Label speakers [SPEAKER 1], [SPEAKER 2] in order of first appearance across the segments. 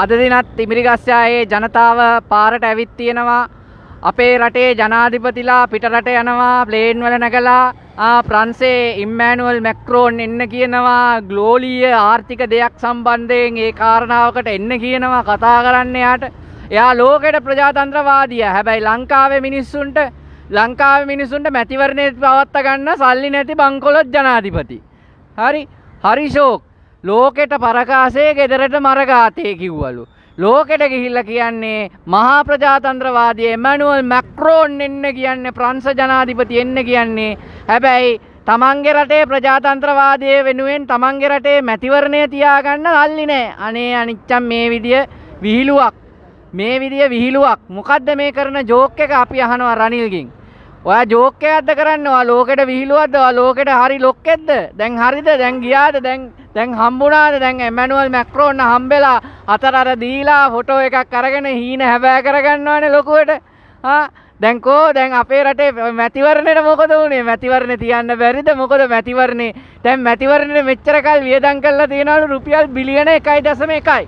[SPEAKER 1] අද දිනත් තිමිරිගස්සායේ ජනතාව පාරට ඇවිත් තියෙනවා. අපේ රටේ ජනාධිපතිලා පිටරට යනවා ප්ලේන් වල නැගලා ප්‍රංශේ ඉම්මැනුවල් මැක්‍රෝන් එන්න කියනවා ග්ලෝබලීය ආර්ථික දෙයක් සම්බන්ධයෙන් ඒ කාරණාවකට එන්න කියනවා කතා කරන්න යාට. එයා ලෝකෙට ප්‍රජාතන්ත්‍රවාදියා. හැබැයි ලංකාවේ මිනිස්සුන්ට මැතිවරණය පවත්ත ගන්න සල්ලි නැති බංකොලොත් ජනාධිපති. හරි ෂෝක්. ලෝකෙට පරකාසේ ගෙදරට මරගාතේ කිව්වලු. ලෝකෙට ගිහිල්ලා කියන්නේ මහා ප්‍රජාතන්ත්‍රවාදී එමැනුවල් මැක්‍රෝන් එන්න කියන්නේ ප්‍රංශ ජනාධිපති එන්න කියන්නේ. හැබැයි තමන්ගේ රටේ ප්‍රජාතන්ත්‍රවාදයේ වෙනුවෙන් තමන්ගේ රටේ මැතිවරණය තියාගන්න සල්ලි නැහැ. අනේ අනිච්චම් මේ විදිය විහිළුවක්. මොකද්ද මේ කරන ජෝක් එක අපි අහනවා රනිල්ගෙන්. ඔයා ජෝක් එකක්ද කරන්නේ? ඔයා ලෝකෙට විහිළුවක්ද? ඔයා ලෝකෙට හරි ලොක්කෙක්ද? දැන් හරිද? දැන් ගියාද? දැන් හම්බුණාද? දැන් එමැනුවල් මැක්‍රෝන් හම්බෙලා අතර දීලා ෆොටෝ එකක් අරගෙන හීන හැබෑ කරගන්නවනේ ලොකුවට. දැන් අපේ රටේ මැතිවරණයට මොකද වුනේ? මැතිවරණේ තියන්න බැරිද? මොකද දැන් මැතිවරණේ මෙච්චර කල් වියදම් කරලා තියෙනවලු රුපියල් බිලියන 1.1.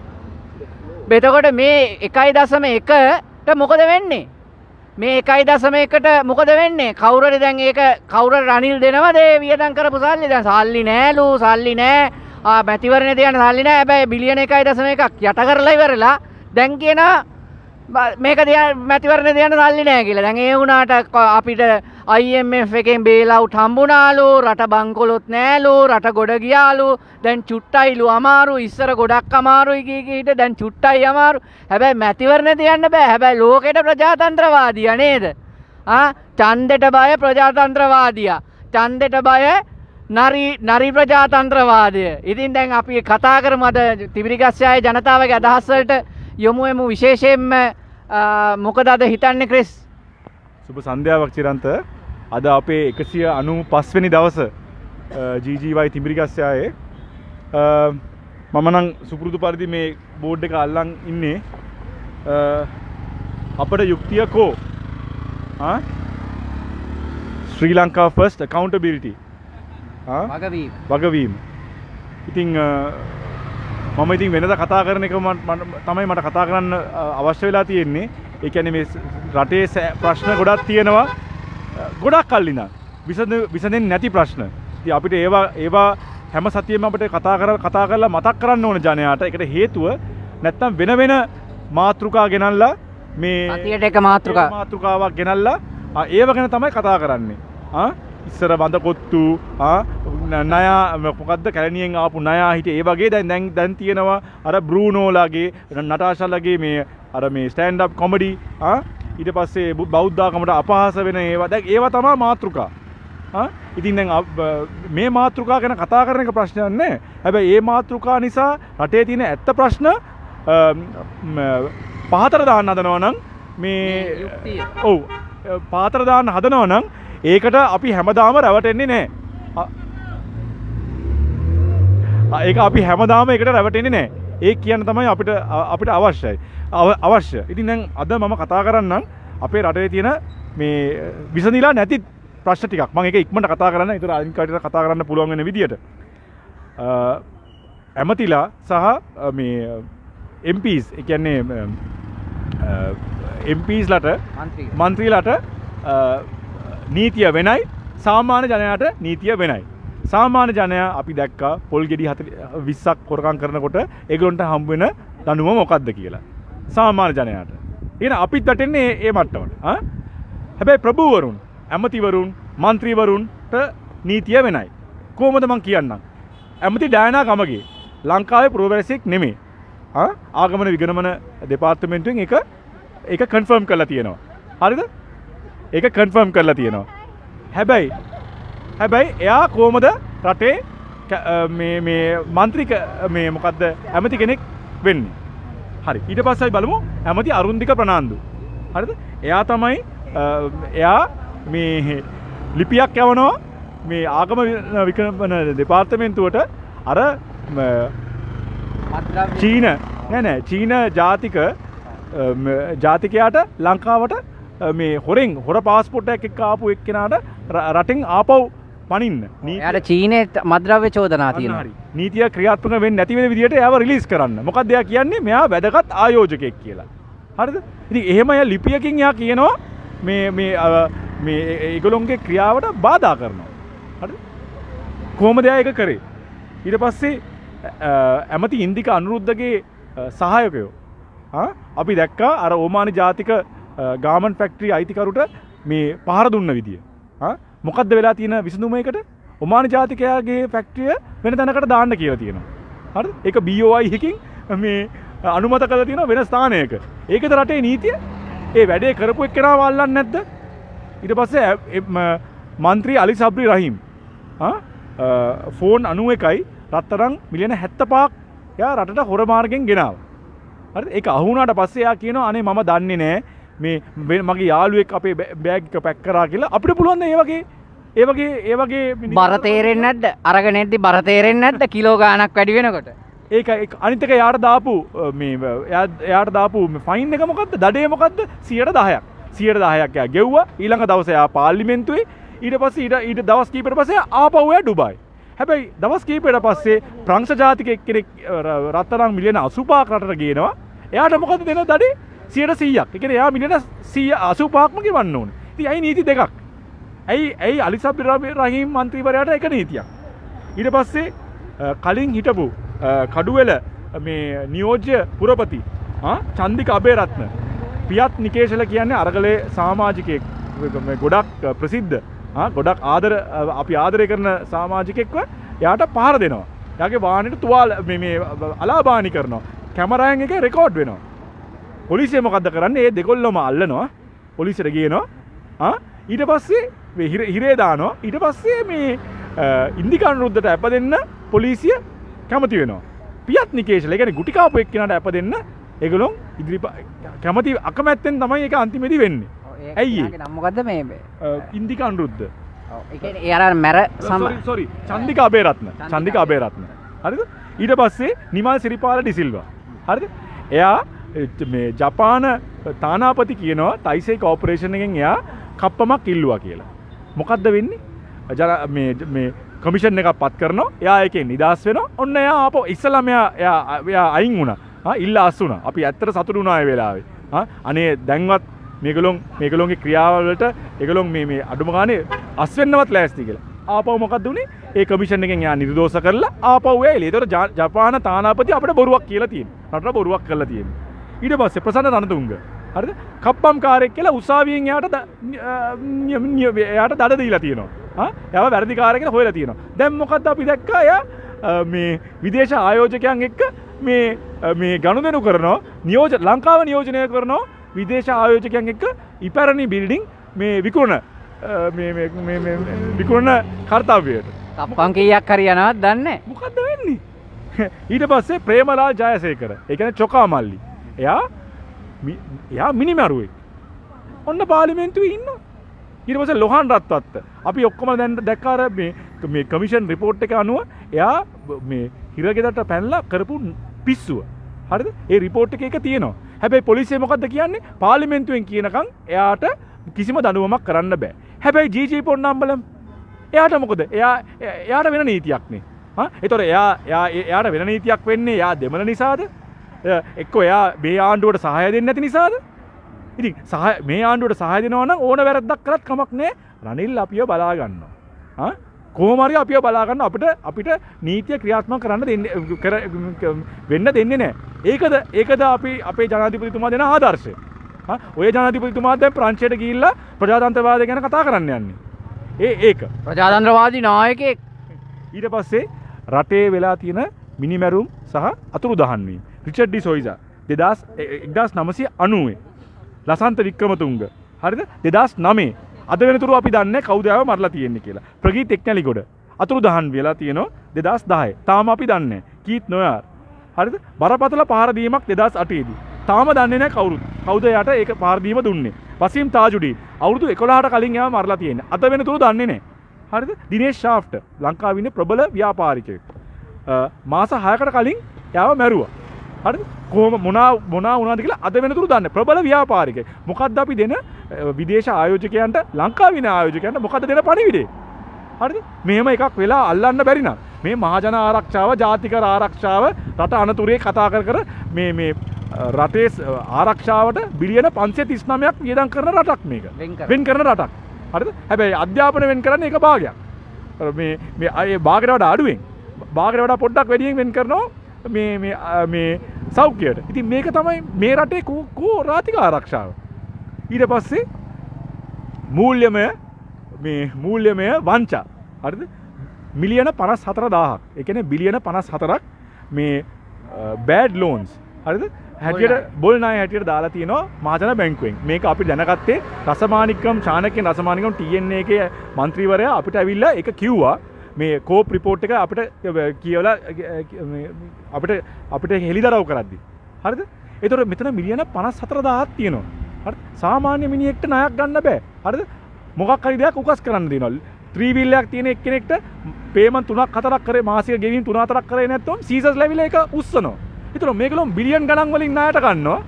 [SPEAKER 1] එතකොට මේ 1.1ට මොකද වෙන්නේ? මේ 1.1ට මොකද වෙන්නේ? කවුරුරි දැන් ඒක කවුරුරි රනිල් දෙනවද ඒ වියදම් කරපු සල්ලි? දැන් සල්ලි නෑ. මැතිවරණේ තියන්න සල්ලි නෑ. හැබැයි බිලියන 1.1ක් යට කරලා ඉවරලා දැන් කියනවා මේක මැතිවරණේ තියන්න සල්ලි නෑ කියලා. දැන් ඒ වුණාට අපිට IMF එකෙන් බේල් අවුට් හම්බුණාලු, රට බංකොලොත් නෑලු, රට ගොඩ ගියාලු. දැන් චුට්ටයිලු අමාරු. ඉස්සර ගොඩක් අමාරුයි කීකීට දැන් චුට්ටයි අමාරු. හැබැයි මැතිවරණේ තියන්න බෑ. හැබැයි ලෝකෙට ප්‍රජාතන්ත්‍රවාදියා නේද? ඡන්දෙට බය ප්‍රජාතන්ත්‍රවාදියා. ඡන්දෙට බය නරි ප්‍රජාතන්ත්‍රවාදය. ඉතින් දැන් අපි කතා කරමු අද තිමිරිගස්සායේ ජනතාවගේ අදහස් වලට යොමු විශේෂයෙන්ම මොකද අද හිතන්නේ ක්‍රිස්?
[SPEAKER 2] සුබ සන්ධ්‍යාවක් චිරන්ත. අද අපේ 195 වෙනි දවස GGY තිමිරිගස්සායේ මම නම් සුපුරුදු පරිදි මේ බෝඩ් එක අල්ලන් ඉන්නේ. අපේ යුක්තිය කෝ ශ්‍රී ලංකා ෆස්ට් accountability වගවීම. ඉතින් මම ඉතින් වෙනද කතා කරන එක තමයි මට කතා කරන්න අවශ්‍ය වෙලා තියෙන්නේ. ඒ කියන්නේ මේ රටේ ප්‍රශ්න ගොඩක් තියෙනවා. ගොඩක් කල් ඉඳන් විසඳෙන්නේ නැති ප්‍රශ්න. ඉතින් අපිට ඒවා හැම සතියෙම අපිට කතා කරලා මතක් කරන්න ඕන ජනයාට. ඒකට හේතුව නැත්තම් වෙන මාතෘකා ගෙනල්ලා මේ
[SPEAKER 1] සතියට එක
[SPEAKER 2] මාතෘකාවක් ගෙනල්ලා ඒව ගැන තමයි කතා කරන්නේ. ඉස්සර බඳ කොත්තු ණය මොකද්ද කැලණියෙන් ආපු ණය හිටියේ ඒ වගේ දැන් තියෙනවා අර බෲනෝලාගේ නටාෂාලාගේ මේ ස්ටෑන්ඩ් අප් කොමඩි ඊට පස්සේ බෞද්ධාගමට අපහාස වෙන ඒවා දැන් ඒවා තමයි මාතෘකා. ඉතින් දැන් මේ මාතෘකා ගැන කතා කරන එක ප්‍රශ්නයක් නෑ. හැබැයි මේ මාතෘකා නිසා රටේ තියෙන ඇත්ත ප්‍රශ්න පහතට දාන්න හදනවා නම් පහතට දාන්න හදනවා නම් ඒකට අපි හැමදාම රැවටෙන්නේ නැහැ. ඒක අපි හැමදාම ඒකට රැවටෙන්නේ නැහැ. ඒක කියන්න තමයි අපිට අවශ්‍ය. ඉතින් දැන් අද මම කතා කරන්නම් අපේ රටේ තියෙන මේ විසඳිලා නැති ප්‍රශ්න ටිකක්. මම ඒක ඉක්මනට කතා කරන්න. ඒතර අනිත් කටට කතා කරන්න පුළුවන් වෙන විදියට. ඇමතිලා සහ මේ MPs ඒ කියන්නේ MPs ලට මන්ත්‍රීලාට නීතිය වෙනයි, සාමාන්‍ය ජනයාට නීතිය වෙනයි. සාමාන්‍ය ජනයා අපි දැක්කා පොල් ගෙඩි 20ක් හොරකම් කරනකොට ඒගොල්ලන්ට හම්බ වෙන දඬුවම මොකක්ද කියලා. සාමාන්‍ය ජනයාට. එහෙනම් අපිත් වැටෙන්නේ මේ මට්ටමට. හැබැයි ප්‍රභූවරුන්, ඇමතිවරුන්, മന്ത്രിවරුන්ට නීතිය වෙනයි. කොහොමද මං කියන්නම්? ඇමති ඩයනා ගමගේ ලංකාවේ පුරවැසියෙක් නෙමෙයි. ආගමන විගණන දෙපාර්තමේන්තුවෙන් ඒක කන්ෆර්ම් කරලා තියෙනවා. හරිද? ඒක කන්ෆර්ම් කරලා තියෙනවා. හැබැයි එයා කොහොමද රටේ මේ മന്ത്രി මේ මොකද්ද ඇමති කෙනෙක් වෙන්නේ? හරි. ඊට පස්සේ බලමු ඇමති අරුන්දික ප්‍රනාන්දු. හරිද? එයා මේ ලිපියක් යවනවා මේ ආගම විගණන දෙපාර්තමේන්තුවට අර චීන ජාතිකයාට ලංකාවට මේ හොර පාස්පෝර්ට් එකක් එක්ක ආපු එක්කෙනාට රටෙන් ආපහු පනින්න.
[SPEAKER 1] එයාට චීනයේ මද්ද්‍රව්‍ය චෝදනා තියෙනවා.
[SPEAKER 2] හරි. නීතිය ක්‍රියාත්මක වෙන්නේ නැති වෙන විදිහට එයාව රිලීස් කරන්න. මොකක්ද එයා කියන්නේ? මෙයා වැදගත් ආයෝජකයෙක් කියලා. හරිද? ඉතින් එහෙම එයා ලිපියකින් එයා කියනවා මේ ඒගොල්ලොන්ගේ ක්‍රියාවට බාධා කරනවා. හරිද? කොහොමද එයා ඒක කරේ? ඊට පස්සේ ඇමති ඉන්දික අනුරුද්ධගේ සහායකයෝ අපි දැක්කා අර ඕමානි ජාතික ගාමන් ෆැක්ටරි අයිතිකරුට මේ පහර දුන්න විදිය. මොකද්ද වෙලා තියෙන විසඳුම එකට? ඔමානි ජාතිකයාගේ ෆැක්ටරිය වෙන තැනකට දාන්න කියලා තියෙනවා. හරිද? ඒක BOI එකකින් මේ අනුමත කරලා තියෙනවා වෙන ස්ථානයක. ඒකද රටේ නීතිය? ඒ වැඩේ කරපු එක්කෙනාව අල්ලන්නේ නැද්ද? ඊට පස්සේ මන්ත්‍රී අලි සබ්රි රහීම් ෆෝන් 91යි රත්තරන් මිලියන 75ක් එයා රටට හොර මාර්ගෙන් ගෙනාවා. හරිද? ඒක අහු වුණාට පස්සේ එයා කියනවා අනේ මම දන්නේ නැහැ මේ මගේ යාළුවෙක් අපේ බෑග් එක පැක් කරා කියලා. අපිට පුළුවන් ද ඒ වගේ
[SPEAKER 1] බර තේරෙන්නේ නැද්ද? අරගෙන එද්දි බර තේරෙන්නේ නැද්ද? කිලෝ ගාණක් වැඩි වෙනකොට.
[SPEAKER 2] ඒක අනිත් එක යාට දාපු යාට දාපු ෆයින් එක මොකද්ද? දඩේ මොකද්ද? 110ක්. 110ක් එයා ගෙව්වා. ඊළඟ දවසේ එයා පාර්ලිමේන්තුවේ ඊට පස්සේ ඊට දවස් කීපයකට පස්සේ ආපහු එයා ඩුබායි. හැබැයි දවස් කීපයකට පස්සේ ප්‍රංශ ජාතික එක්කෙනෙක් රත්තරන් මිලියන 85ක් රටට ගේනවා. එයාට මොකද දෙන දඩේ? 100%ක්. ඒ කියන්නේ එයා මිලියන 185ක්ම ගෙවන්න ඕනේ. ඉතින් ඇයි නීති දෙකක්? ඇයි අලි සබ්රි රහීම් මන්ත්‍රීවරයාට එක නීතියක්. ඊට පස්සේ කලින් හිටපු කඩුවෙල මේ නියෝජ්‍ය පුරපති චන්දික අබේරත්න පියත් නිකේෂල කියන්නේ අරගලේ සමාජිකයෙක් ගොඩක් ප්‍රසිද්ධ ගොඩක් අපි ආදරය කරන සමාජිකෙක්ව එයාට පහර දෙනවා. එයාගේ වාහනේට තුවාල මේ අලාභානි කරනවා. කැමරාවෙන් එක රෙකෝඩ් වෙනවා. පොලිසිය මොකද්ද කරන්නේ? ඒ දෙකොල්ලම අල්ලනවා. පොලිසියට ගේනවා. ඊට පස්සේ හිරේ දානවා. ඊට පස්සේ මේ ඉන්දිකානුරුද්ධට ඇප දෙන්න පොලිසිය කැමති වෙනවා. පියත් නිකේෂල කියන්නේ ගුටි කාපු එක්කෙනාට ඇප දෙන්න ඒගොල්ලෝ කැමති අකමැත්තෙන් තමයි ඒක අන්තිමේදී වෙන්නේ. ඇයි ඒ?
[SPEAKER 1] නම මොකද්ද මේ?
[SPEAKER 2] ඉන්දිකානුරුද්ධ.
[SPEAKER 1] ඒ කියන්නේ ඒ අර මැර
[SPEAKER 2] sorry චන්දික අබේරත්න. චන්දික අබේරත්න. හරිද? ඊට පස්සේ නිමල් සිරිපාල ඩිසිල්වා. හරිද? එයා මේ ජපාන තානාපති කියනවා තයිසේ කෝපරේෂන් එකෙන් එයා කප්පමක් ඉල්ලුවා කියලා. මොකද්ද වෙන්නේ? මේ කමිෂන් එකක් පත් කරනවා. එයා ඒකෙන් නිදාස් වෙනවා. ඔන්න එයා ආපහු ඉස්සලම එයා අයින් වුණා. ඉල්ල අස් වුණා. අපි ඇත්තට සතුටු වුණා ඒ වෙලාවේ. අනේ දැන්වත් මේගොල්ලෝගේ ක්‍රියාවලට ඒගොල්ලෝ මේ අඩුම ගානේ අස් වෙන්නවත් ලෑස්ති කියලා. ආපහු මොකද්ද උනේ? ඒ කමිෂන් එකෙන් එයා නිර්දෝෂ කරලා ආපහු එයිලි. ඒතර ජපාන තානාපති අපිට බොරුවක් කියලා තියෙනවා. රටට බොරුවක් කරලා තියෙනවා. ඊට පස්සේ ප්‍රසන්න රණතුංග හරිද? කප්පම් කාරයෙක් කියලා උසාවියෙන් එයාට දඩ දීලා තියෙනවා. එයාව වැරදිකාරයෙක් කියලා හොයලා තියෙනවා. දැන් මොකද්ද අපි දැක්කා? එයා මේ විදේශ ආයෝජකයන් එක්ක මේ ගනුදෙනු කරනවා. ලංකාව නියෝජනය කරනවා විදේශ ආයෝජකයන් එක්ක ඉපැරණි බිල්ඩින් මේ විකුණන කාර්යයට.
[SPEAKER 1] කප්පම් කීයක් හරි යනවද දන්නේ?
[SPEAKER 2] මොකද්ද වෙන්නේ? ඊට පස්සේ ප්‍රේමලාල් ජයසේකර. ඒ කියන්නේ චොකා මල්ලි. එයා මිනිමරුවෙක්. ඔන්න පාර්ලිමේන්තුවේ ඉන්නවා. ඊට පස්සේ ලොහන් රත්වත්ත. අපි ඔක්කොම දැන් දැක්කා මේ කමිෂන් රිපෝට් එක අනුව එයා මේ හිරගෙදරට පැනලා කරපු පිස්සුව. හරිද? ඒ රිපෝට් එකේ ඒක තියෙනවා. හැබැයි පොලිසිය මොකද්ද කියන්නේ? පාර්ලිමේන්තුවෙන් කියනකම් එයාට කිසිම දඬුවමක් කරන්න බෑ. හැබැයි ජී පොන්නම්බලම් එයාට මොකද? එයාට වෙන නීතියක් නේ. ඒතොර එයාට වෙන නීතියක් වෙන්නේ එයා දෙමළ නිසාද? එක්කෝ එයා මේ ආණ්ඩුවට සහාය දෙන්නේ නැති නිසාද? ඉතින් මේ ආණ්ඩුවට සහාය දෙනවා නම් ඕන වැරද්දක් කරත් කමක් නැහැ. රනිල් අපිව බලා ගන්නවා. කොහොම හරි අපිව බලා ගන්න අපිට නීතිය ක්‍රියාත්මක කරන්න වෙන්න දෙන්නේ නැහැ. ඒකද අපි අපේ ජනාධිපතිතුමා දෙන ආදර්ශය. ඔය ජනාධිපතිතුමා දැන් ප්‍රංශයට ගිහිල්ලා ප්‍රජාතන්ත්‍රවාදය ගැන කතා කරන්න යන්නේ. ඒක
[SPEAKER 1] ප්‍රජාතන්ත්‍රවාදී නායකයෙක්.
[SPEAKER 2] ඊට පස්සේ රටේ වෙලා තියෙන මිනිමැරුම් සහ අතුරුදහන් වීම. රිචඩ් ඩි සොයිසා 1990 ලසන්ත වික්‍රමතුංග හරිද 2009 අද වෙනතුරු අපි දන්නේ කවුද ආව මරලා තියෙන්නේ කියලා. ප්‍රගීත් එක්නැලිගොඩ අතුරුදහන් වෙලා තියෙනවා 2010. තාම අපි දන්නේ කීත් නොයාර් හරිද බරපතල පහර දීමක් 2008 දී. තාම දන්නේ නැහැ කවුද යට ඒක පහර දීම දුන්නේ. වසීම් තාජුඩීන් අවුරුදු 11ට කලින් එයාව මරලා තියෙන්නේ. අද වෙනතුරු දන්නේ නැහැ. හරිද? දිනේෂ් ෂාෆ්ට් ලංකාවේ ඉන්නේ ප්‍රබල ව්‍යාපාරිකයෙක්. මාස 6කට කලින් එයාව මැරුවා. හරිද? කොහොම මොනා වුණාද කියලා අද වෙනතුරු දන්නේ. ප්‍රබල ව්‍යාපාරිකයෙක්. මොකද්ද අපි දෙන විදේශ ආයෝජකයන්ට ලංකාවේ ඉන්න ආයෝජකයන්ට මොකද්ද දෙන පණිවිඩය? හරිද? මෙහෙම එකක් වෙලා අල්ලන්න බැරි නම් මේ මහජන ආරක්ෂාව, ජාතික ආරක්ෂාව රට අනතුරේ කතා කර මේ රටේ ආරක්ෂාවට බිලියන 539ක් වියදම් කරන රටක් මේක. වෙන් කරන රටක්. හරිද? හැබැයි අධ්‍යාපන වෙන් කරන්නේ එක භාගයක්. මේ අය භාගයට වඩා අඩුවෙන් භාගයට වඩා පොඩ්ඩක් වැඩියෙන් වෙන් කරනවා මේ සෞඛ්‍යයට. ඉතින් මේක තමයි මේ රටේ කෝ රාතික ආරක්ෂාව. ඊට පස්සේ මූල්‍යමය වංචා. හරිද? මිලියන 54000ක්. ඒ කියන්නේ බිලියන 54ක් මේ බෑඩ් ලෝන්ස්. හරිද? හැටියට බොල් ණය හැටියට දාලා තියෙනවා මහජන බැංකුවෙන්. මේක අපි දැනගත්තේ රසමානික්‍රම චාණක්‍යන් රසමානික්‍රම TNA එකේ മന്ത്രിවරයා අපිට ඇවිල්ලා ඒක කිව්වා. මේ කෝප් රිපෝට් එක අපිට කියවලා අපිට හෙළිදරව් කරද්දි. හරිද? ඒතකොට මෙතන මිලියන 54000ක් තියෙනවා. හරිද? සාමාන්‍ය මිනිහෙක්ට ණයක් ගන්න බෑ. හරිද? මොකක් හරි දෙයක් උකස් කරන්න දෙනවා. 3 wheel එකක් තියෙන එක්කෙනෙක්ට පේමන්ට් 3ක් 4ක් කරේ මාසික ගෙවීම් 3 4ක් කරේ නැත්නම් සීසස් ලැබිලා ඒක උස්සනවා. ඒතර මේකලොම් බිලියන් ගණන් වලින් ණයට ගන්නවා.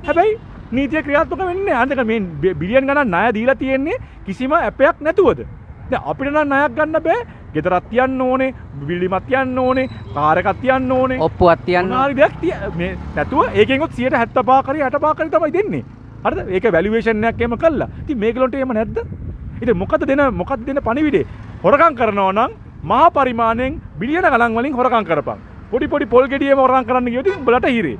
[SPEAKER 2] හැබැයි නීතිය ක්‍රියාත්මක වෙන්නේ නැහැ. අන්තික මේ බිලියන් ගණන් ණය දීලා තියෙන්නේ කිසිම ඇපයක් නැතුවද? දැන් අපිට නම් ණයක් ගන්න බෑ. ගෙදරක් තියන්න ඕනේ, බිල්ඩිමක් තියන්න ඕනේ, කාර් එකක් තියන්න ඕනේ,
[SPEAKER 1] ඔප්පුවක් තියන්න
[SPEAKER 2] ඕනේ. දෙයක් මේ නැතුව ඒකෙන්වත් 75% කරි 80% තමයි දෙන්නේ. හරිද? ඒක වැලියුේෂන් එකක් එහෙම කළා. ඉතින් මේගොල්ලන්ට එහෙම නැද්ද? ඉතින් මොකද දෙන පණිවිඩේ? හොරකම් කරනවා නම් මහා පරිමාණයෙන් බිලියන ගණන් වලින් හොරකම් කරපන්. පොඩි පොල් ගෙඩියෙම හොරකම් කරන්න ගියොත් උඹලට හිරේ.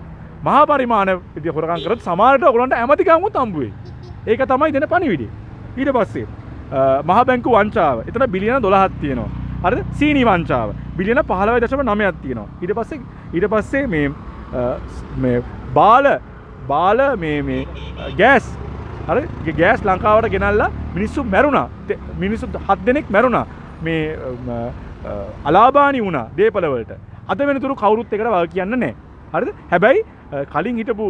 [SPEAKER 2] මහා පරිමාණ විදිය හොරකම් කරොත් සමහරට ඔයගොල්ලන්ට ඇමතිකම්මුත් හම්බ වෙයි. ඒක තමයි දෙන පණිවිඩය. ඊට පස්සේ මහා බැංකු වංචාව. එතන බිලියන 12ක් තියෙනවා. හරිද? සීනි වංචාව. බිලියන 15.9ක් තියෙනවා. ඊට පස්සේ මේ බාල මේ ගෑස්. හරි? ගෑස් ලංකාවට ගෙනල්ලා මිනිස්සු මැරුණා. මිනිස්සු 7 දෙනෙක් මැරුණා. මේ අලාභානි වුණා දේපල වලට. අද වෙනතුරු කවුරුත් එකට වග කියන්න නැහැ. හරිද? හැබැයි කලින් හිටපු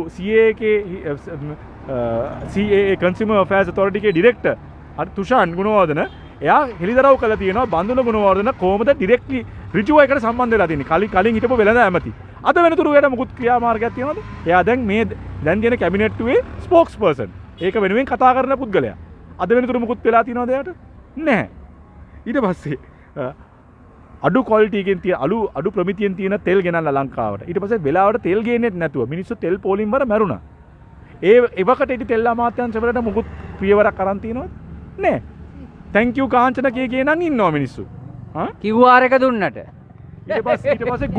[SPEAKER 2] CAA Consumer Affairs Authority එකේ ඩිරෙක්ටර් හරි තුෂාන් ගුණවර්ධන එයා හෙළිදරව් කළා තියෙනවා බන්දුල ගුණවර්ධන කොහොමද ඩිරෙක්ට්ලි ඍජුව එකට සම්බන්ධ වෙලා තියෙන්නේ. කලින් හිටපු වෙළඳ ඇමති. අද වෙනතුරු එයාට මුකුත් ක්‍රියාමාර්ගයක් තියෙනවද? එයා දැන් තියෙන කැබිනට්ුවේ ස්පෝක්ස් පර්සන්. ඒක වෙනුවෙන් කතා කරන පුද්ගලයා. අද වෙනතුරු මුකුත් වෙලා තියෙනවද එයාට? නැහැ. ඊට පස්සේ අඩු ක්වොලිටි එකෙන් තියෙන අඩු ප්‍රමිතියෙන් තියෙන තෙල් ගෙනල්ලා ලංකාවට. ඊට පස්සේ වෙලාවට තෙල් ගේන්නෙත් නැතුව මිනිස්සු තෙල් පෝලිම් වල මැරුණා. එවකට ඉති තෙල් අමාත්‍යාංශ වලට මුකුත් පියවරක් අරන් තියෙනවද? නැහැ. thank you කාංචන කිය නම් ඉන්නවා මිනිස්සු.
[SPEAKER 1] QR එක දුන්නට.
[SPEAKER 2] ඊට පස්සේ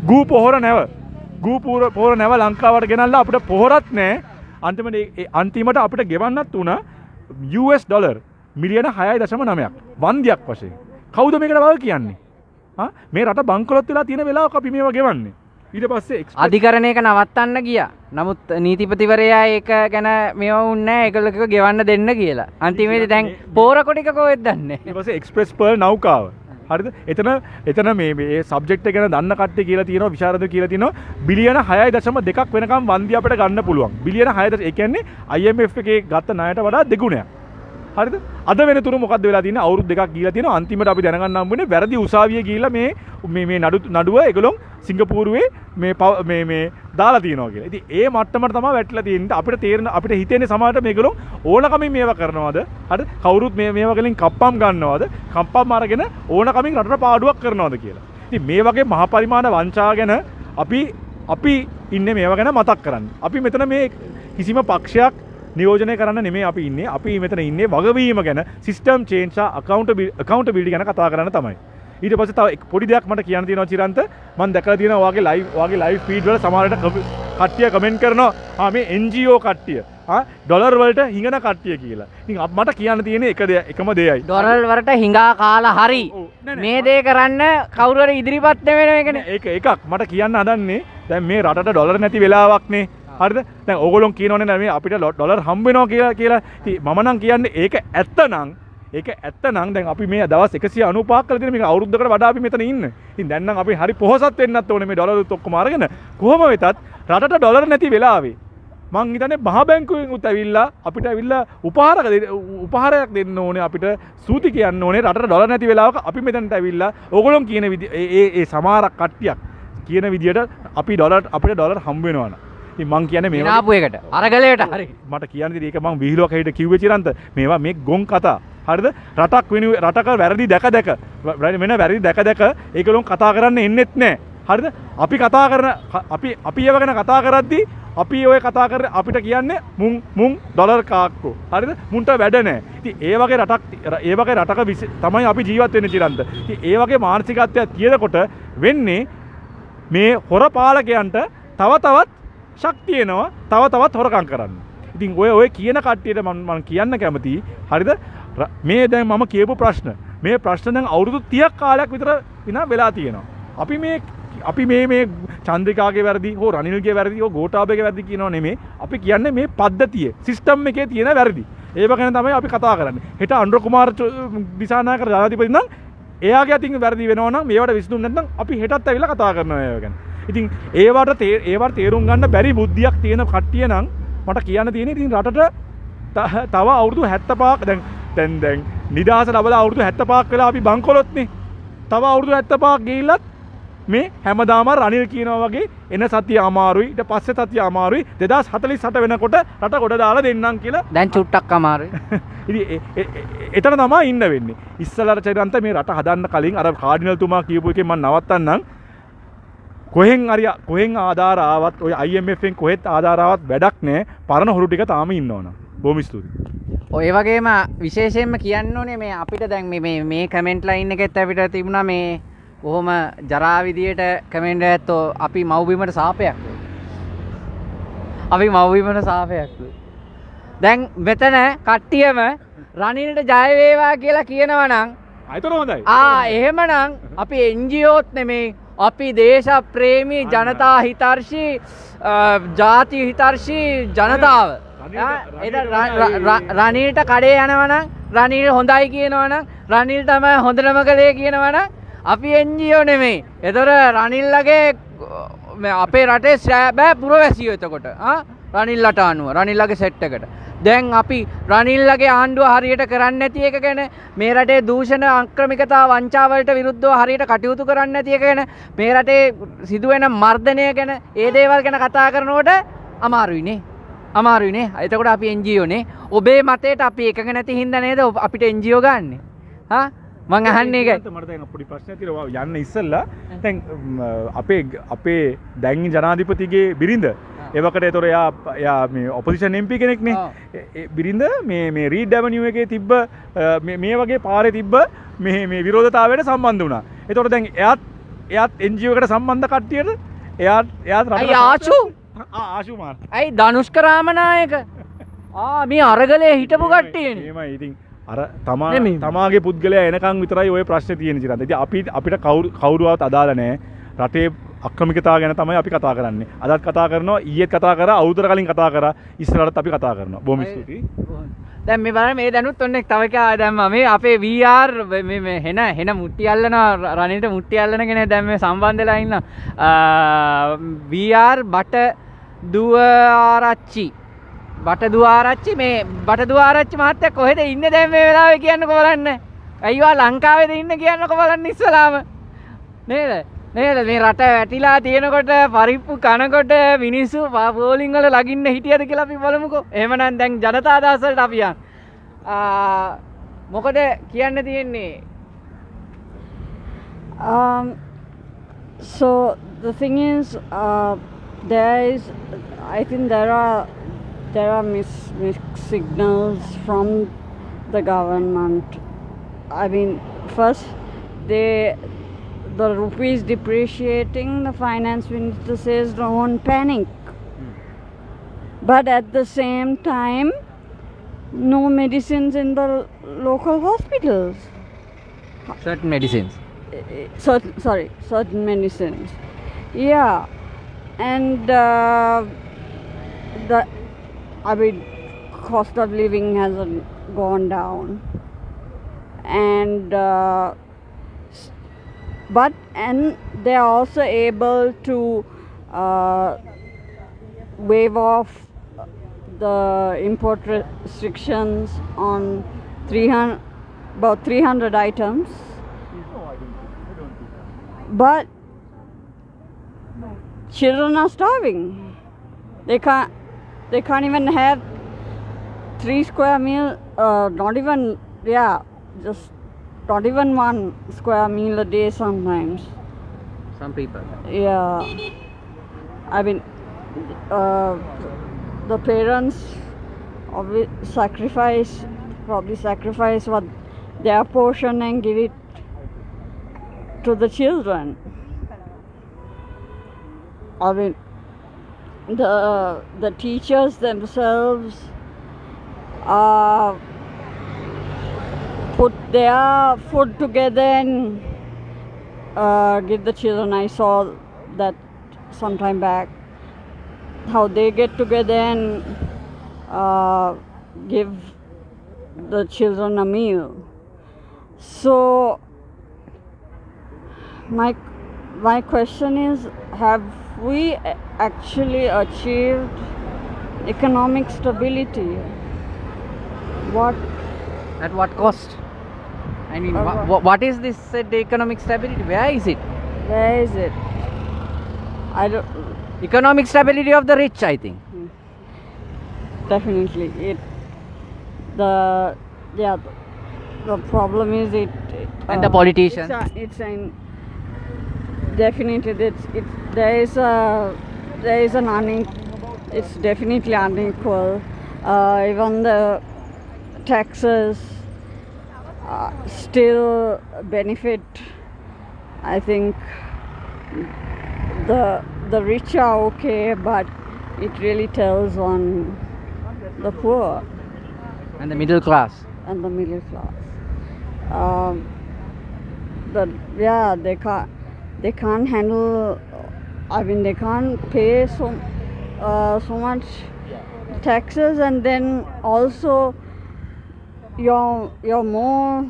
[SPEAKER 2] ගූ පොහොර නැව ලංකාවට ගෙනල්ලා අපිට පොහොරත් නැහැ. අන්තිමට අපිට ගෙවන්නත් උනා US ඩොලර් මිලියන 6.9ක් වන්දියක් වශයෙන්. කවුද මේකට වග කියන්නේ? මේ රට බංකොලොත් වෙලා තියෙන වෙලාවක අපි මේවා ගෙවන්නේ. ඊට පස්සේ
[SPEAKER 1] අධිකරණයක නවත්තන්න ගියා. නමුත් නීතිපතිවරයා ඒක ගැන මේවා වුන්නේ නැහැ. ඒකලක ගෙවන්න දෙන්න කියලා. අන්තිමේදී දැන් පෝර කොටික කොහෙද දන්නේ?
[SPEAKER 2] ඊට පස්සේ එක්ස්ප්‍රෙස් පර්ල් නෞකාව. හරිද? එතන මේ සබ්ජෙක්ට් එක ගැන දන්න කට්ටිය කියලා තියෙනවා විශාරද කියලා තියෙනවා බිලියන 6.2ක් වෙනකම් වන්දි අපිට ගන්න පුළුවන්. බිලියන 6. ඒ කියන්නේ IMF එකේ ගත්ත ණයට වඩා දෙගුණයක්. හරිද? අද වෙනතුරු මොකද්ද වෙලා තියෙන්නේ? අවුරුදු 2ක් ගිහිලා තියෙනවා. අන්තිමට අපි දැනගන්න හම්බුනේ වැරදි උසාවියේ ගිහිලා මේ නඩුව ඒගොල්ලෝ සිංගප්පූරුවේ මේ දාලා තියෙනවා කියලා. ඉතින් ඒ මට්ටමට තමයි වැටිලා තියෙන්නේ. අපිට හිතෙන්නේ සමහරට මේගොල්ලෝ ඕනකමින් මේවා කරනවද? හරිද? කවුරුත් මේවා වලින් කප්පම් ගන්නවද? කප්පම් අරගෙන ඕනකමින් රටට පාඩුවක් කරනවද කියලා. ඉතින් මේ වගේ මහා පරිමාණ වංචා ගැන අපි ඉන්නේ මේවා ගැන මතක් කරන්න. අපි මෙතන මේ කිසිම පක්ෂයක් නියෝජනය කරන්න නෙමෙයි අපි ඉන්නේ. අපි මෙතන ඉන්නේ වගවීම ගැන, සිස්ටම් චේන්ජ් සහ accountability ගැන කතා කරන්න තමයි. ඊට පස්සේ තව පොඩි දෙයක් මට කියන්න තියෙනවා චිරන්ත. මම දැකලා තියෙනවා ඔයාගේ ලයිව් ෆීඩ් වල සමහරවිට කට්ටිය කමෙන්ට් කරනවා මේ NGO කට්ටිය ඩොලර් වලට හිඟන කට්ටිය කියලා. ඉතින් මට කියන්න තියෙන්නේ එකම දෙයයි.
[SPEAKER 1] ඩොලර් වලට හිඟා කාලා හරි. මේ දේ කරන්න කවුරු හරි ඉදිරිපත් වෙන එකනේ.
[SPEAKER 2] ඒක එකක් මට කියන්න හදන්නේ දැන් මේ රටට ඩොලර් නැති වෙලාවක්නේ. හරිද? දැන් ඕගොල්ලෝ කියනෝනේ නෑ මේ අපිට ඩොලර් හම්බ වෙනවා කියලා. ඉතින් මම නම් කියන්නේ ඒක ඇත්තනම් දැන් අපි මේ දවස් 195ක් කරලා තියෙන මේක අවුරුද්දකට වඩා අපි මෙතන ඉන්නේ. ඉතින් දැන් නම් අපි හරි පොහොසත් වෙන්නත් ඕනේ මේ ඩොලරුත් ඔක්කොම අරගෙන. කොහොම වෙතත් රටට ඩොලර් නැති වෙලාවේ මං හිතන්නේ මහා බැංකුවෙන් උත් ඇවිල්ලා අපිට ඇවිල්ලා උපහාරයක් දෙන්න ඕනේ අපිට සූති කියන්න ඕනේ රටට ඩොලර් නැති වෙලාවක අපි මෙතනට ඇවිල්ලා ඕගොල්ලෝ කියන ඒ සමහරක් කට්ටියක් කියන විදියට අපිට ඩොලර් හම්බ වෙනවා නේ. ඉතින් මං කියන්නේ මේවා
[SPEAKER 1] නාපු එකට අරගලයට හරි
[SPEAKER 2] මට කියන්නේ ඒක මං විහිළුවක් හැටියට කිව්වේ චිරන්ත මේවා මේ ගොන් කතා හරිද? රටක් වෙනුවෙන් රටක වැරදි දැක වෙන වැරදි දැක ඒගොල්ලෝ කතා කරන්න එන්නෙත් නැහැ. හරිද? අපි කතා කරන අපි ඒව ගැන කතා කරද්දී අපි ඔය කතා කර අපිට කියන්නේ මුං ඩොලර් කාක්කෝ. හරිද? මුන්ට වැඩ නැහැ. ඉතින් ඒ වගේ රටක තමයි අපි ජීවත් වෙන්නේ චිරන්ත. ඉතින් ඒ වගේ මානසිකත්වයක් තියෙනකොට වෙන්නේ මේ හොර පාලකයන්ට තව තවත් ශක්තිය එනවා තව තවත් හොරකම් කරන්න. ඉතින් ඔය කියන කට්ටියට මම කියන්න කැමතියි. හරිද? මේ දැන් මම කියපු ප්‍රශ්න. මේ ප්‍රශ්න දැන් අවුරුදු 30ක් කාලයක් විතර වෙලා තියෙනවා. අපි මේ චන්ද්‍රිකාගේ වැරදි හෝ රනිල්ගේ වැරදි හෝ ගෝඨාභයගේ වැරදි කියනවා නෙමෙයි. අපි කියන්නේ මේ පද්ධතිය සිස්ටම් එකේ තියෙන වැරදි. ඒව ගැන තමයි අපි කතා කරන්නේ. හෙට අනුර කුමාර දිසානායක ජනාධිපති නම් එයාගේ අතින් වැරදි වෙනවා නම් මේවට විසඳුම් නැත්නම් අපි හෙටත් ඇවිල්ලා කතා කරනවා ඒව ගැන. ඉතින් ඒවට තේරුම් ගන්න බැරි බුද්ධියක් තියෙන කට්ටිය නම් මට කියන්න තියෙන්නේ ඉතින් රටට තව අවුරුදු 75ක් දැන් නිදහස ලැබලා අවුරුදු 75ක් වෙලා අපි බංකොලොත්නේ. තව අවුරුදු 75ක් ගිහිල්ලත් මේ හැමදාම රනිල් කියනවා වගේ එන සතිය අමාරුයි ඊට පස්සේ සතිය අමාරුයි 2048 වෙනකොට රට ගොඩ දාලා දෙන්නම් කියලා
[SPEAKER 1] දැන් චුට්ටක් අමාරුයි.
[SPEAKER 2] ඉතින් එතන තමයි ඉන්න වෙන්නේ. ඉස්සලර චරින්ත මේ රට හදන්න කලින් අර කාඩිනල් තුමා කියපු එකෙන් මම නවත්තන්නම්. කොහෙන් ආධාර ආවත් ඔය IMF එකෙන් කොහෙත් ආධාර ආවත් වැඩක් නැහැ. පරණ හොරු ටික තාම ඉන්නවනම්. බොහොම ස්තුතියි.
[SPEAKER 1] ඔය වගේම විශේෂයෙන්ම කියන්න ඕනේ මේ අපිට දැන් මේ කමෙන්ට් ලයින් එකෙත් අපිට තිබුණා මේ කොහොම ජරා විදියට කමෙන්ට් ඇත්තෝ අපි මව්බිමට සාපයක්. අපි මව්බිමට සාපයක්. දැන් මෙතන කට්ටියම රනිල්ට ජය වේවා කියලා කියනවා නම්
[SPEAKER 2] අයතර හොඳයි.
[SPEAKER 1] එහෙමනම් අපි NGOත් නෙමේ අපි දේශප්‍රේමී ජනතා හිතර්ෂී ජාති හිතර්ෂී ජනතාව. රනිල්ට කඩේ යනවනම් රනිල් හොඳයි කියනවනම් රනිල් තමයි හොඳටම කළේ කියනවනම් අපි NGO නෙමෙයි. ඒතර රනිල්ලගේ අපේ රටේ බෑ පුරවැසියෝ එතකොට. රනිල්ලට අනුව රනිල්ලගේ සෙට් එකට. දැන් අපි රනිල්ලගේ ආණ්ඩුව හරියට කරන්නේ නැති එක ගැන මේ රටේ දූෂණ අක්‍රමිකතා වංචා වලට විරුද්ධව හරියට කටයුතු කරන්නේ නැති එක ගැන මේ රටේ සිදුවෙන මර්ධනය ගැන ඒ දේවල් ගැන කතා කරනකොට අමාරුයිනේ. එතකොට අපි NGO නේ. ඔබේ මතයට අපි එකක නැති හින්දා නේද අපිට NGO ගන්නෙ? මං අහන්නේ ඒකයි.
[SPEAKER 2] මට දැන් පොඩි ප්‍රශ්නයක් තියෙනවා යන්න ඉස්සෙල්ලා දැන් අපේ දැන් ජනාධිපතිගේ බිරිඳ එවකට ඒතොර එයා මේ ඔපොසිෂන් MP කෙනෙක් නේ. බිරිඳ මේ රීඩ් ඇවනියු එකේ තිබ්බ මේ වගේ පාරේ තිබ්බ මේ විරෝධතාවයට සම්බන්ධ වුණා. ඒතොර දැන් එයාත් NGO එකට සම්බන්ධ කට්ටියට එයාත් ආශු මාත්.
[SPEAKER 1] ඇයි ධනුෂ්ක රාමනායක? මේ අරගලේ හිටපු කට්ටියනේ.
[SPEAKER 2] එහෙමයි ඉතින් අර තමාගේ පුද්ගලයා එනකන් විතරයි ওই ප්‍රශ්නේ තියෙන්නේ චිරන්ත. ඉතින් අපිට කවුරුවත් අදාළ නැහැ. රටේ අක්‍රමිකතාව ගැන තමයි අපි කතා කරන්නේ. අදත් කතා කරනවා, ඊයේත් කතා කරා, අවුරුද්දකට කලින් කතා කරා, ඉස්සරහටත් අපි කතා කරනවා. බොහොම ස්තුතියි.
[SPEAKER 1] දැන් මේ බලන්න මේ දැනුත් ඔන්න තව එකක් දැම්මා. මේ අපේ VR මේ හෙන මුට්ටි අල්ලනවා රනිල්ට මුට්ටි අල්ලන කෙනෙක් දැන් මේ සම්බන්ධ වෙලා ඉන්නවා. VR බටදුව ආරච්චි මේ බටදුව ආරච්චි මහත්තයා කොහෙද ඉන්නේ දැන් මේ වෙලාවේ කියන්නකෝ බලන්න. අයියා ලංකාවේද ඉන්නේ කියන්නකෝ බලන්න ඉස්සලාම. නේද මේ රට වැටිලා තියෙනකොට පරිප්පු කනකොට මිනිස්සු පෝලිං වල ලගින්න හිටියද කියලා අපි බලමුකෝ. එහෙමනම් දැන් ජනතා අදහස් වලට අපි යන්. මොකද කියන්න තියෙන්නේ?
[SPEAKER 3] So the thing is, I think there are mixed signals from the government. I mean, first the rupee is depreciating. The finance minister says don't panic, but at the same time, no medicines in the local hospitals.
[SPEAKER 1] Certain medicines.
[SPEAKER 3] Certain medicines. Yeah, and cost of living hasn't gone down, and they are also able to waive off the import restrictions on about 300 items. But children are starving. They can't even have 3 square meal, not even, just not even 1 square meal a day sometimes.
[SPEAKER 1] Some people.
[SPEAKER 3] Yeah. I mean, the parents probably sacrifice what their portion and give it to the children. I mean, the teachers themselves put their food together and give the children. I saw that some time back, how they get together and give the children a meal. So my question is, have we actually achieved economic stability? What?
[SPEAKER 1] At what cost? I mean, what is this said economic stability? Where is it?
[SPEAKER 3] Where is it? I don't.
[SPEAKER 1] Economic stability of the rich, I think.
[SPEAKER 3] Definitely, the problem is it.
[SPEAKER 1] And the politicians.
[SPEAKER 3] Definitely it's definitely unequal. Even the taxes still benefit. I think the rich are okay, but it really tells on the poor
[SPEAKER 1] And the middle class.
[SPEAKER 3] and the middle class. They can't handle. I mean, they can't pay so much taxes, and then also you're more.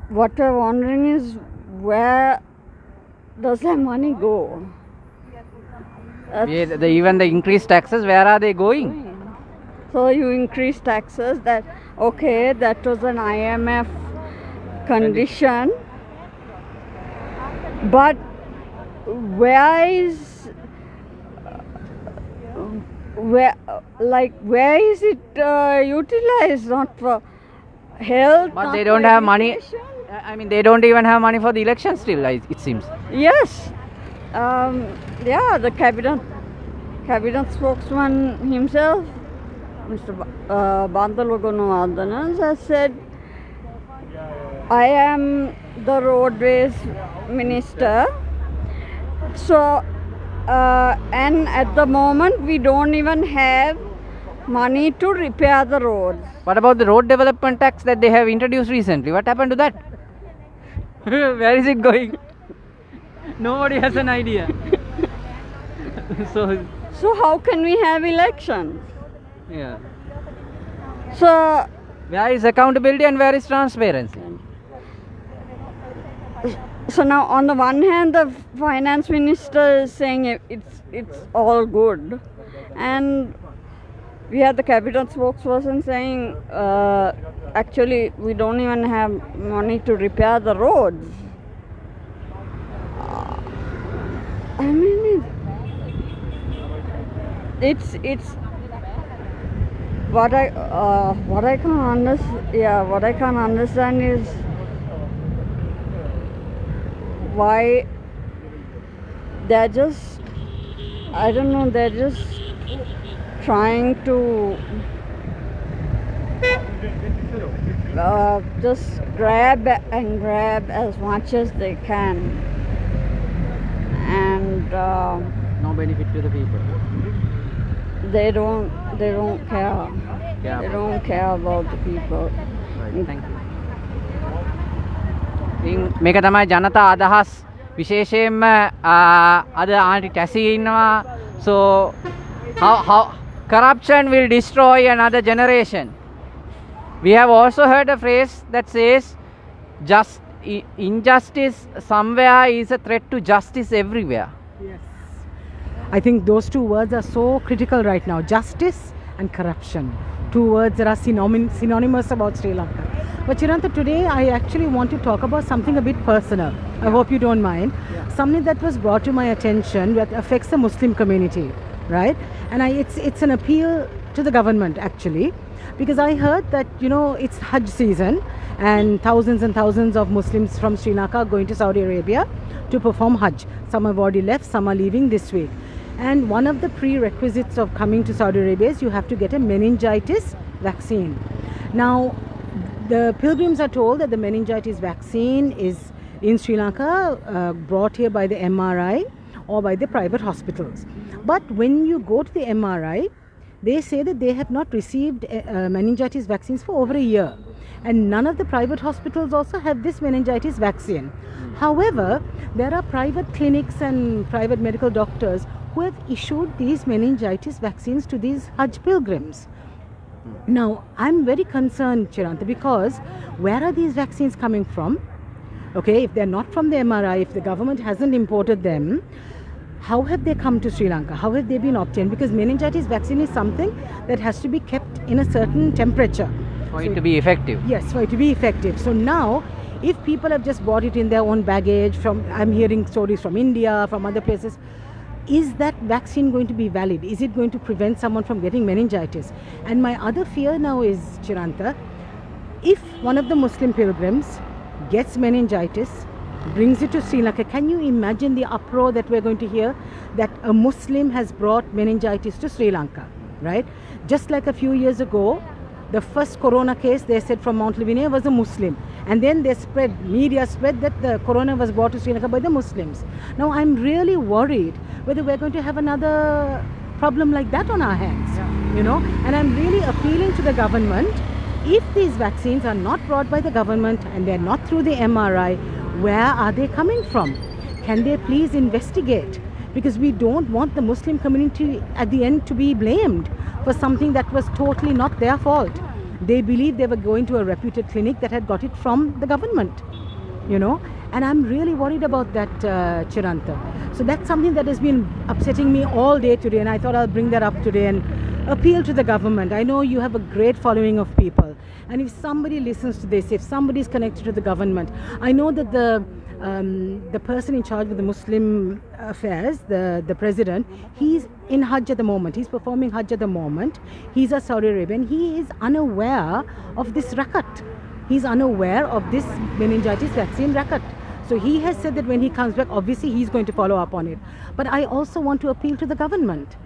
[SPEAKER 3] What we're wondering is, where does that money go?
[SPEAKER 1] Even the increased taxes, where are they going?
[SPEAKER 3] So you increase taxes, that okay, that was an IMF condition, but where is it utilized? Not for health,
[SPEAKER 1] But
[SPEAKER 3] not
[SPEAKER 1] they
[SPEAKER 3] for
[SPEAKER 1] don't have money.
[SPEAKER 3] education?
[SPEAKER 1] I mean, they don't even have money for the election still, it seems.
[SPEAKER 3] Yes. The cabinet spokesman himself, Mr. Bandula Yoga, has said, I am the roadways minister. So, and at the moment we don't even have money to repair the roads.
[SPEAKER 1] What about the road development tax that they have introduced recently? What happened to that? Where is it going? Nobody has an idea.
[SPEAKER 3] So how can we have elections?
[SPEAKER 1] Yeah.
[SPEAKER 3] So
[SPEAKER 1] Where is accountability and where is transparency?
[SPEAKER 3] So now, on the one hand, the finance minister is saying it's all good, and we have the cabinet spokesperson saying actually we don't even have money to repair the roads. I mean, it's what I can't understand is why they're just, I don't know, they're just trying to just grab as much as they can, and
[SPEAKER 1] No benefit to the people.
[SPEAKER 3] they don't care.
[SPEAKER 1] Yeah.
[SPEAKER 3] They don't care about the people.
[SPEAKER 1] Right, thank you. මේක තමයි ජනතා අදහස් විශේෂයෙන්ම අද aunty ටැසි ඉන්නවා. So how corruption will destroy another generation. We have also heard a phrase that says injustice somewhere is a threat to justice everywhere.
[SPEAKER 4] Yes. I think those two words are so critical right now. Justice and corruption. Two words that are synonymous about Sri Lanka. But Chiranta, today I actually want to talk about something a bit personal. I hope you don't mind. Yeah. Something that was brought to my attention that affects the Muslim community, right? And it's an appeal to the government actually. Because I heard that, it's Hajj season and thousands of Muslims from Sri Lanka are going to Saudi Arabia to perform Hajj. Some have already left, some are leaving this week. And one of the prerequisites of coming to Saudi Arabia is you have to get a meningitis vaccine. Now, the pilgrims are told that the meningitis vaccine is in Sri Lanka brought here by the MRI or by the private hospitals. But when you go to the MRI, they say that they have not received meningitis vaccines for over a year. And none of the private hospitals also have this meningitis vaccine. However, there are private clinics and private medical doctors who have issued these meningitis vaccines to these Hajj pilgrims. Now, I'm very concerned, Chiranta, because where are these vaccines coming from? Okay, if they're not from the MRI, if the government hasn't imported them, how have they come to Sri Lanka? How have they been obtained? Because meningitis vaccine is something that has to be kept in a certain temperature.
[SPEAKER 1] For it to be effective.
[SPEAKER 4] Yes, for it to be effective. So now, if people have just bought it in their own baggage, I'm hearing stories from India, from other places, is that vaccine going to be valid? Is it going to prevent someone from getting meningitis? And my other fear now is, Chiranta, if one of the Muslim pilgrims gets meningitis, brings it to Sri Lanka, can you imagine the uproar that we're going to hear that a Muslim has brought meningitis to Sri Lanka, right? Just like a few years ago, the first corona case, they said from Mount Lavinia, was a Muslim. And then media spread that the corona was brought to Sri Lanka by the Muslims. Now I'm really worried whether we're going to have another problem like that on our hands, And I'm really appealing to the government, if these vaccines are not brought by the government and they're not through the MRI, where are they coming from? Can they please investigate? Because we don't want the Muslim community at the end to be blamed for something that was totally not their fault. They believed they were going to a reputed clinic that had got it from the government, And I'm really worried about that, Chiranta. So that's something that has been upsetting me all day today, and I thought I'll bring that up today and appeal to the government. I know you have a great following of people, and if somebody listens to this, if somebody is connected to the government, I know that the person in charge of the Muslim affairs, the president, he's in Hajj at the moment. He's performing Hajj at the moment. He's a Saudi Arabian. He is unaware of this racket. He's unaware of this meningitis vaccine racket. So he has said that when he comes back, obviously he's going to follow up on it. But I also want to appeal to the government,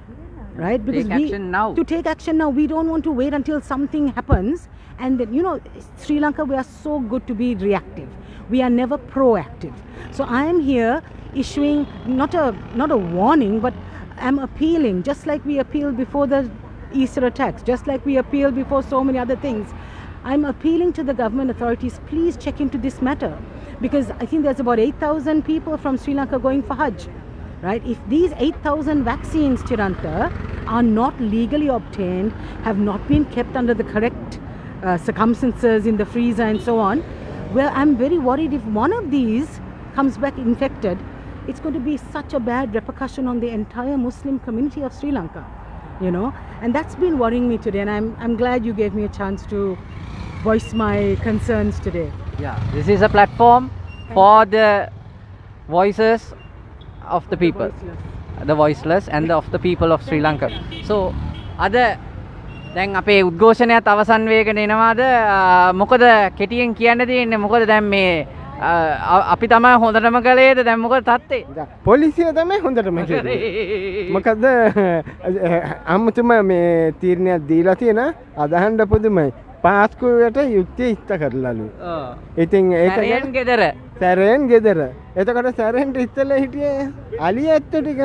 [SPEAKER 4] right? Because
[SPEAKER 1] take action now.
[SPEAKER 4] To take action now. We don't want to wait until something happens. And then, Sri Lanka, we are so good to be reactive. We are never proactive. So I am here issuing not a warning, but I'm appealing, just like we appealed before the Easter attacks, just like we appealed before so many other things. I'm appealing to the government authorities, please check into this matter. Because I think there's about 8,000 people from Sri Lanka going for Hajj, right? If these 8,000 vaccines, Chiranta, are not legally obtained, have not been kept under the correct circumstances in the freezer and so on, well, I'm very worried if one of these comes back infected, it's going to be such a bad repercussion on the entire Muslim community of Sri Lanka, And that's been worrying me today, and I'm glad you gave me a chance to voice my concerns today.
[SPEAKER 1] Yeah, this is a platform for the voices of the people, the voiceless and of the people of Sri Lanka. So, දැන් අපේ උද්ඝෝෂණයත් අවසන් වේගෙන එනවාද? මොකද කෙටියෙන් කියන්න තියෙන්නේ, මොකද දැන් මේ අපි තමයි හොඳටම කළේද? දැන් මොකද තත්ත්වය?
[SPEAKER 5] පොලිසිය තමයි හොඳටම කළේ. මොකද අම්මතුම මේ තීරණයක් දීලා තියෙන අදහන්න පුදුමයි. පාස්කුවට යුක්තිය ඉෂ්ට කරලාලු. ඉතින් ඒක සැරෙන් ගෙදර. එතකොට සැරෙන්ට ඉස්සෙල්ලා හිටියේ අලිය ඇත්ත ටික.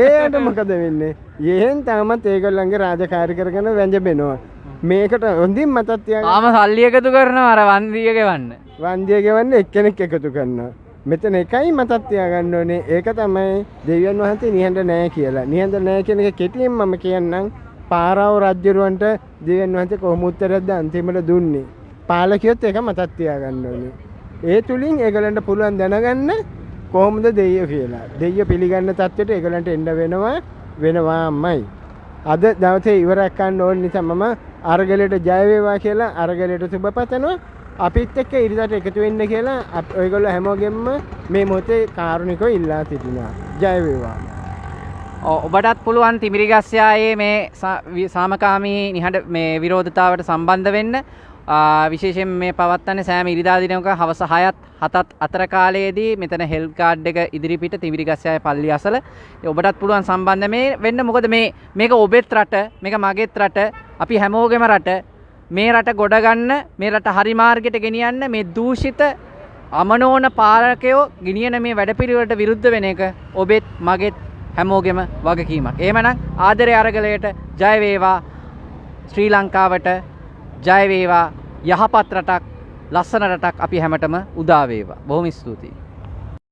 [SPEAKER 5] ඒකට මොකද වෙන්නේ? යෙහෙන් තාමත් ඒගොල්ලන්ගේ රාජකාරී කරගෙන වැඳෙනවා. මේකට හොඳින් මතක් තියාගන්න.
[SPEAKER 1] ආම සල්ලි එකතු කරනවා අර වන්දිය ගෙවන්න.
[SPEAKER 5] වන්දිය ගෙවන්න එක්කෙනෙක් එකතු කරනවා. මෙතන එකයි මතක් තියාගන්න ඕනේ. ඒක තමයි දෙවියන් වහන්සේ නිහඬ නැහැ කියලා. නිහඬ නැහැ කියන එක කෙටියෙන් මම කියන්නම්. පාරාව රජුරවන්ට දෙවියන් වහන්සේ කොහොම උත්තරයක්ද අන්තිමට දුන්නේ. පාලකියොත් ඒක මතක් තියාගන්න ඕනේ. ඒ තුලින් ඒගොල්ලන්ට පුළුවන් දැනගන්න කොහොමද දෙයියෝ කියලා. දෙයියෝ පිළිගන්න තත්ත්වයට ඒගොල්ලන්ට එන්න වෙනවාමයි. අද දවසේ ඉවරක් කරන්න ඕන නිසා මම අරගලයට ජය වේවා කියලා අරගලයට සුබ පතනවා. අපිත් එක්ක ඉරිදට එකතු වෙන්න කියලා ඔයගොල්ලෝ හැමෝගෙම මේ මොහොතේ කාරුණිකව ඉල්ලා සිටිනවා. ජය වේවා.
[SPEAKER 1] ඔබටත් පුළුවන් තිමිරිගස්යායේ මේ සාමකාමී නිහඬ මේ විරෝධතාවට සම්බන්ධ වෙන්න. විශේෂයෙන් මේ පවත්වන්නේ සෑම ඉරිදා දිනක හවස 6ත් 7ත් අතර කාලයේදී මෙතන හෙල්ත් කාඩ් එක ඉදිරිපිට තිමිරිගස්යායේ පල්ලිය අසල. ඔබටත් පුළුවන් සම්බන්ධ මේ වෙන්න. මොකද මේක ඔබෙත් රට, මේක මගේත් රට, අපි හැමෝගෙම රට. මේ රට ගොඩ ගන්න, මේ රට හරි මාර්ගයට ගෙනියන්න මේ දූෂිත අමනෝන පාලකයෝ ගෙනියන මේ වැඩපිළිවෙලට විරුද්ධ වෙන එක ඔබෙත් මගේත් හැමෝගෙම වගකීමක්. එහෙමනම් ආදරය අරගලයට ජය වේවා. ශ්‍රී ලංකාවට ජය වේවා. යහපත් රටක්, ලස්සන රටක් අපි හැමතෙම උදා වේවා. බොහොම ස්තුතියි.